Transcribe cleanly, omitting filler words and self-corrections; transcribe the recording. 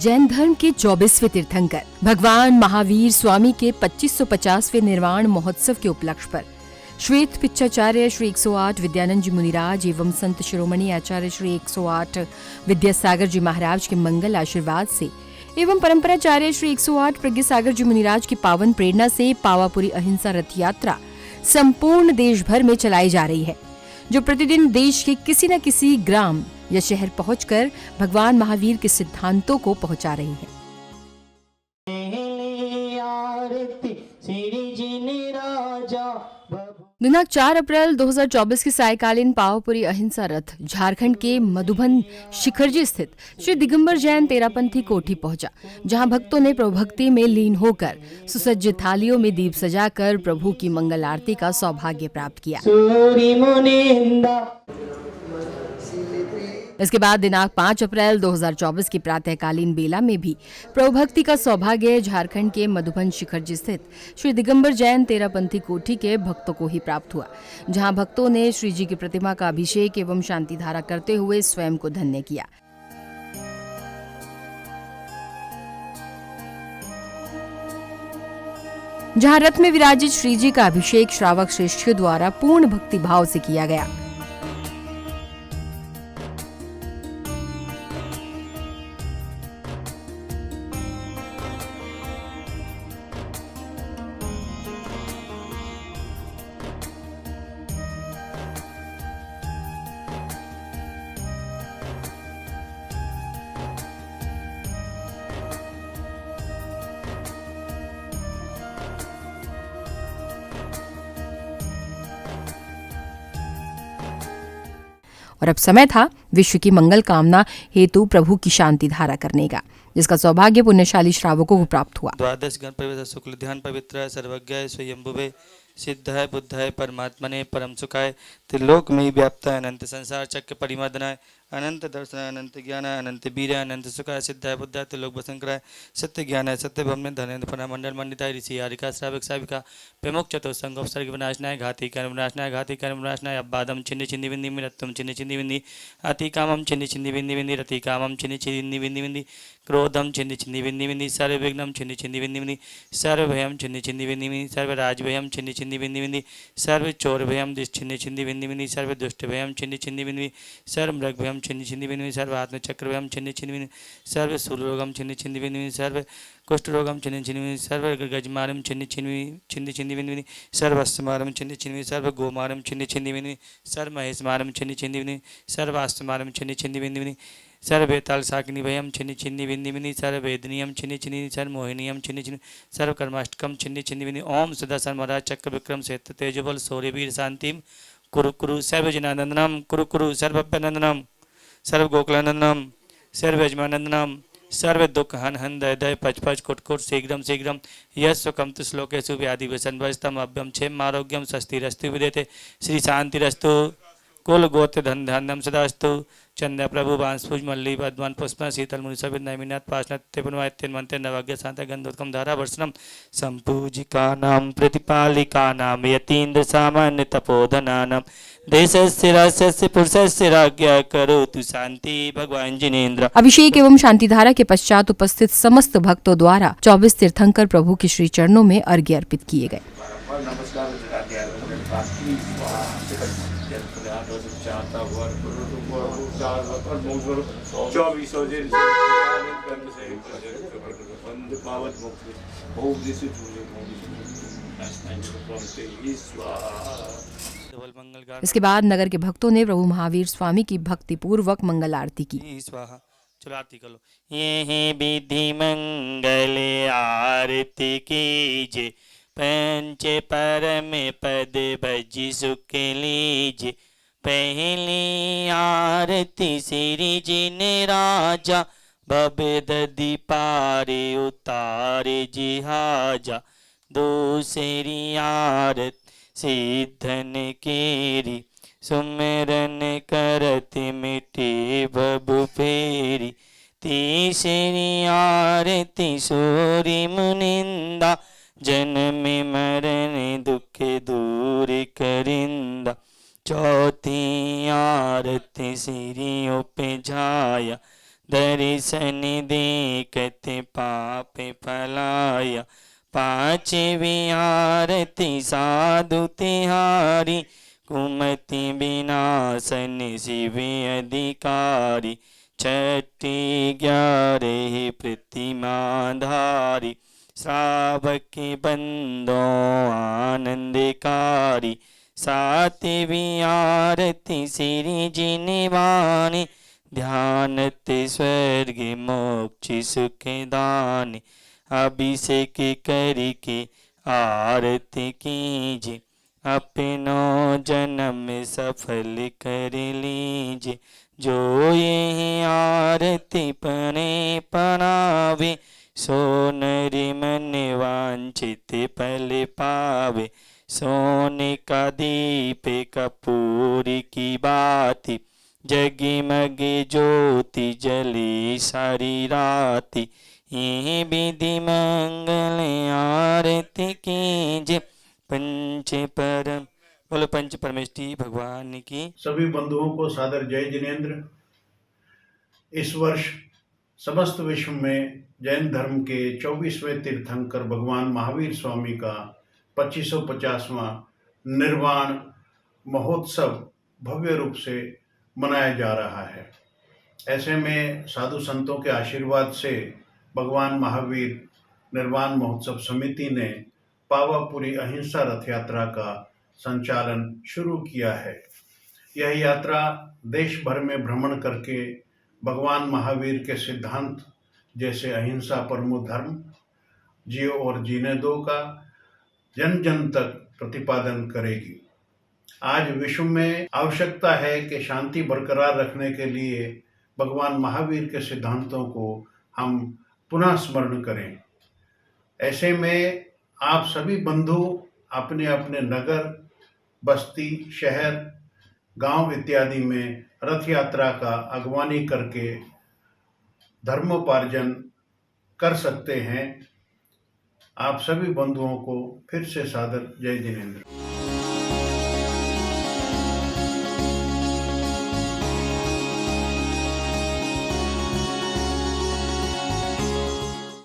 जैन धर्म के 24वें तीर्थंकर भगवान महावीर स्वामी के 2550वें निर्वाण महोत्सव के उपलक्ष्य पर श्वेत पिच्चाचार्य श्री 108 विद्यानंद जी मुनिराज एवं संत शिरोमणि आचार्य श्री 108 विद्यासागर जी महाराज के मंगल आशीर्वाद से एवं परंपराचार्य श्री 108 प्रज्ञासागर जी मुनिराज की पावन प्रेरणा से पावापुरी अहिंसा रथ यात्रा संपूर्ण देश भर में चलाई जा रही है, जो प्रतिदिन देश के किसी न किसी ग्राम या शहर पहुंचकर भगवान महावीर के सिद्धांतों को पहुंचा रही है। दिनांक 4 अप्रैल 2024 की सायकालीन पावापुरी अहिंसा रथ झारखंड के मधुबन शिखरजी स्थित श्री दिगंबर जैन तेरापंथी कोठी पहुंचा, जहां भक्तों ने प्रभु भक्ति में लीन होकर सुसज्जित थालियों में दीप सजाकर प्रभु की मंगल आरती का सौभाग्य प्राप्त किया। इसके बाद दिनांक 5 अप्रैल 2024 की प्रातःकालीन बेला में भी प्रभु भक्ति का सौभाग्य झारखंड के मधुबन शिखरजी स्थित श्री दिगंबर जैन तेरापंथी कोठी के भक्तों को ही प्राप्त हुआ, जहां भक्तों ने श्री जी की प्रतिमा का अभिषेक एवं शांति धारा करते हुए स्वयं को धन्य किया। जहां रथ में विराजित श्री जी का अभिषेक श्रावक श्रेष्ठियों द्वारा पूर्ण भक्ति भाव से किया गया। और अब समय था विश्व की मंगल कामना हेतु प्रभु की शांति धारा करने का, जिसका सौभाग्य पुण्यशाली श्रावकों को प्राप्त हुआ। द्वादश गण पवित्र शुक्ल ध्यान पवित्र सर्वज्ञ स्वयंभुवे सिद्धाय बुद्धाय परमात्मने परम सुखाय त्रिलोक में व्याप्त अनंत संसार चक्र परिमर्दनाय अनंत दर्शन अनंत ज्ञान अनंत वीर अनंत सुखाय सिद्धाय बुद्धाय त्रिलोक वसंकराय सत्य ज्ञान सत्य भवन धनेन्द्र फना मंडल मंडिताय ऋषि आरिका श्रावक साविका प्रमुख चतुर्संग उपसर्ग विनाशनाय घाती कर्म विनाशनाय अब्बादम छिन्न छिन्नि विन्नि मिरत्तम छिन्न छिन्नि विन्नि अति कामम छिन्न छिन्नि विन्नि विन्नि रति कामम छिन्न छिन्नि विन्नि विन्नि क्रोधम छिन्न छिन्नि विन्नि विन्नि सर्व विघ्नम छिन्न छिन्नि विन्नि विन्नि सर्व भयम छिन्न छिन्नि विन्नि विन्नि सर्व राज भयम छिन्न छिन्नि विन्नि विन्नि सर्व चोर भयम छिन्न छिन्नि विन्नि विन्नि सर्व दुष्ट भयम छिन्न छिन्नि विन्नि सर्व मृग भयम छिन्न छिन्नि विन्नि सर्व आत्म चक्र भयम छिन्न छिन्नि विन्नि सर्व सूलरोगम छिन्न छिन्नि विन्नि सर्व कुष्ठ रोगम छिन्न छिन्नि विन्नि सर्व गजमारम छिन्न छिन्नि विन्नि सर्व अस्तमारम छिन्न छिन्नि सर्व गोमारम छिन्न छिन्नि विन्नि सर्व महेशमारम छिन्न छिन्नि विन्नि सर्व अस्तमारम छिन्न छिन्नि विन्नि सर्व बेताल साकिनी भयम छिन्न छिन्नि विन्नि विन्नि सर्व वेदनीयम छिन्न छिन्नि सर्व मोहिनीयम छिन्न छिन्नि सर्व कर्माष्टकम छिन्न छिन्नि विन्नि ओम सदा महाराज चक्र विक्रम से तेजबल शौर्यवीर शांतिम कुरु कुरु सर्व जनानंदनम कुरु कुरु सर्वभ्यनंदनम सर्व गोकुलानंदनम सर्व यजमानंदनम सर्व दुख हन हन दय दय पच पच कुट कुट शीघ्रम शीघ्रम यस्वकम तु श्लोकेषु व्याधि व्यसनभयस्तम अभ्यम क्षेम आरोग्यम स्वस्तिरस्तु विदेते श्री शांतिरस्तु कुल गोत्र धन धनम सदास्तु चंद्र प्रभु बांसपुज मल्ली पद्मान पुष्प शीतल मुनि सबित नैमिनाथ पाशनत्य पुनवायत्यन मंत्र नवज्ञ शांत गंधोत्कम धारा वर्षनम संपूजिकानां प्रतिपालिकानां यतीन्द्र सामान्य तपोधनानां देशस्य राजस्य पुरुषस्य राज्ञा करोतु शांति भगवान जिनेन्द्र। अभिषेक एवं शांति धारा के पश्चात उपस्थित समस्त भक्तों द्वारा 24 तीर्थंकर प्रभु के श्री चरणों में अर्घ्य अर्पित किए गए। इसके बाद नगर के भक्तों ने प्रभु महावीर स्वामी की भक्ति पूर्वक मंगल आरती की। चलो आरती कर लो। ये विधि मंगल आरती कीजे पंच परम पद भजी सुख लीजे पहली आरती श्री जिन राजा बबददी पारे उतारे जिहाजा दूसरी आरती सिद्धन केरी सुमिरन करति मिटे बबु फेरी तीसरी आरती सूरी मुनिंदा जन्म मरण दुख दूर करिंदा चौथी आरती श्री पे झाया दर्शन देख पहुँचे वे आरती साधु तिहारी, कुमति विनाशन शिव अधिकारी, छठी 11 प्रतिमाधारी, श्रावक बंदो आनंदकारी, सातवीं आरती श्री जी निवानी, ध्यानते स्वर्ग मोक्ष सुख दानी, अभिषेक करके आरती कीजिए, अपनो जन्म सफल कर लीजिए, जो यही आरती पने पनावे, सो नर मन वांछित फल पावे, सोने का दीप कपूर की बाती, जगमग ज्योति जली सारी राती, ये विधि मंगल आरती कीजिए, पंच परम बोलो पंच परमेष्टि भगवान की। सभी बंधुओं को सादर जय जिनेन्द्र। इस वर्ष समस्त विश्व में जैन धर्म के 24वें तीर्थंकर भगवान महावीर स्वामी का 2550वां निर्वाण महोत्सव भव्य रूप से मनाया जा रहा है। ऐसे में साधु संतों के आशीर्वाद से भगवान महावीर निर्वाण महोत्सव समिति ने पावापुरी अहिंसा रथ यात्रा का संचालन शुरू किया है। यह यात्रा देश भर में भ्रमण करके भगवान महावीर के सिद्धांत जैसे अहिंसा परमो धर्म, जियो और जीने दो का जन जन तक प्रतिपादन करेगी। आज विश्व में आवश्यकता है कि शांति बरकरार रखने के लिए भगवान महावीर के सिद्धांतों को हम पुनः स्मरण करें। ऐसे में आप सभी बंधु अपने अपने नगर, बस्ती, शहर, गांव इत्यादि में रथ यात्रा का अगवानी करके धर्मोपार्जन कर सकते हैं। आप सभी बंधुओं को फिर से सादर जय जिनेन्द्र।